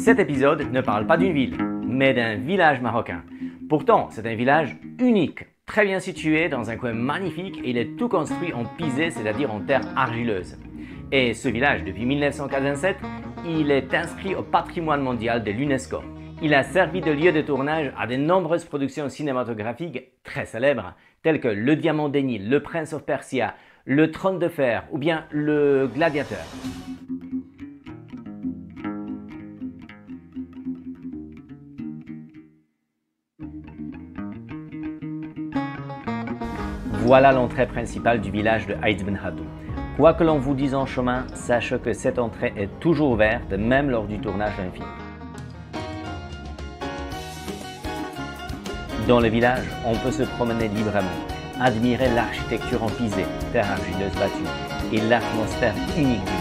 Cet épisode ne parle pas d'une ville, mais d'un village marocain. Pourtant, c'est un village unique, très bien situé dans un coin magnifique et il est tout construit en pisé, c'est-à-dire en terre argileuse. Et ce village, depuis 1987, il est inscrit au patrimoine mondial de l'UNESCO. Il a servi de lieu de tournage à de nombreuses productions cinématographiques très célèbres, telles que Le Diamant des Nils, Le Prince of Persia, Le Trône de Fer ou bien Le Gladiateur. Voilà l'entrée principale du village de Aït Ben Haddou. Quoi que l'on vous dise en chemin, sachez que cette entrée est toujours ouverte, même lors du tournage d'un film. Dans le village, on peut se promener librement, admirer l'architecture en pisé, terre argileuse battue, et l'atmosphère unique du lieu.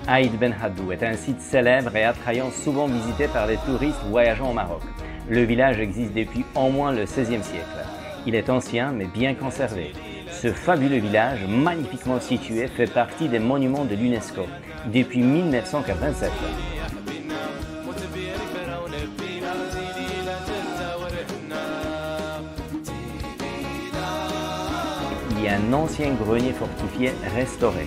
Aït Ben Haddou est un site célèbre et attrayant, souvent visité par les touristes voyageant au Maroc. Le village existe depuis au moins le XVIe siècle. Il est ancien mais bien conservé. Ce fabuleux village, magnifiquement situé, fait partie des monuments de l'UNESCO depuis 1987. Il y a un ancien grenier fortifié restauré.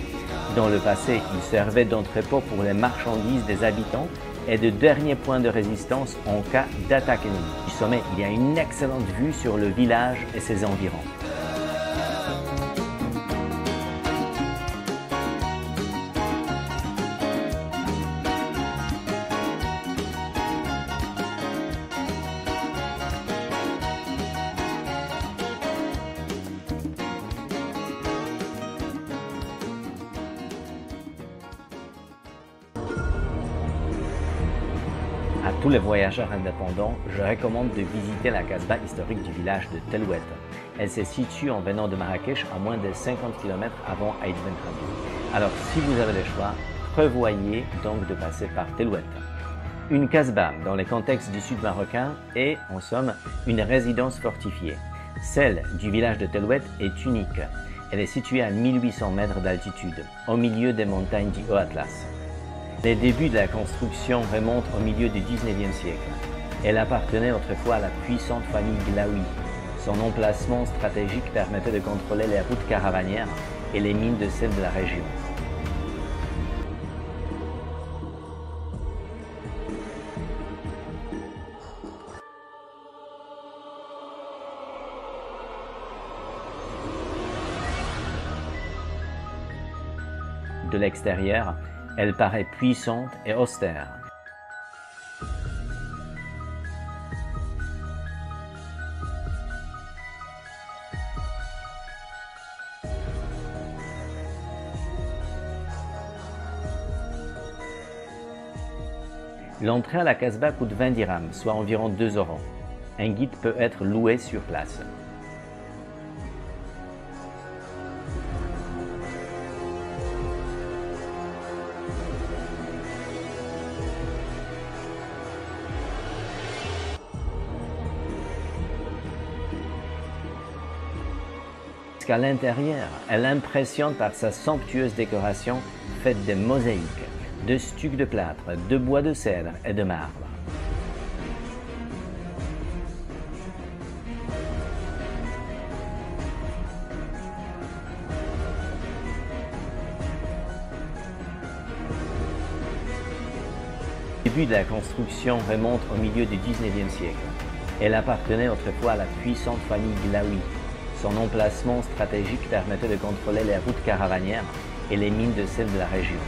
Dans le passé, il servait d'entrepôt pour les marchandises des habitants et de dernier point de résistance en cas d'attaque ennemie. Du sommet, il y a une excellente vue sur le village et ses environs. À tous les voyageurs indépendants, je recommande de visiter la Casbah historique du village de Tellouet. Elle se situe en venant de Marrakech à moins de 50 km avant Aït Ben Haddou. Alors si vous avez le choix, prévoyez donc de passer par Tellouet. Une Casbah dans le contexte du sud marocain est, en somme, une résidence fortifiée. Celle du village de Tellouet est unique. Elle est située à 1800 mètres d'altitude, au milieu des montagnes du Haut-Atlas. Les débuts de la construction remontent au milieu du XIXe siècle. Elle appartenait autrefois à la puissante famille Glaoui. Son emplacement stratégique permettait de contrôler les routes caravanières et les mines de sel de la région. De l'extérieur, elle paraît puissante et austère. L'entrée à la Casbah coûte 20 dirhams, soit environ 2 €. Un guide peut être loué sur place. À l'intérieur, elle impressionne par sa somptueuse décoration faite de mosaïques, de stucs de plâtre, de bois de cèdre et de marbre. Le début de la construction remonte au milieu du XIXe siècle. Elle appartenait autrefois à la puissante famille Glaoui. Son emplacement stratégique permettait de contrôler les routes caravanières et les mines de sel de la région.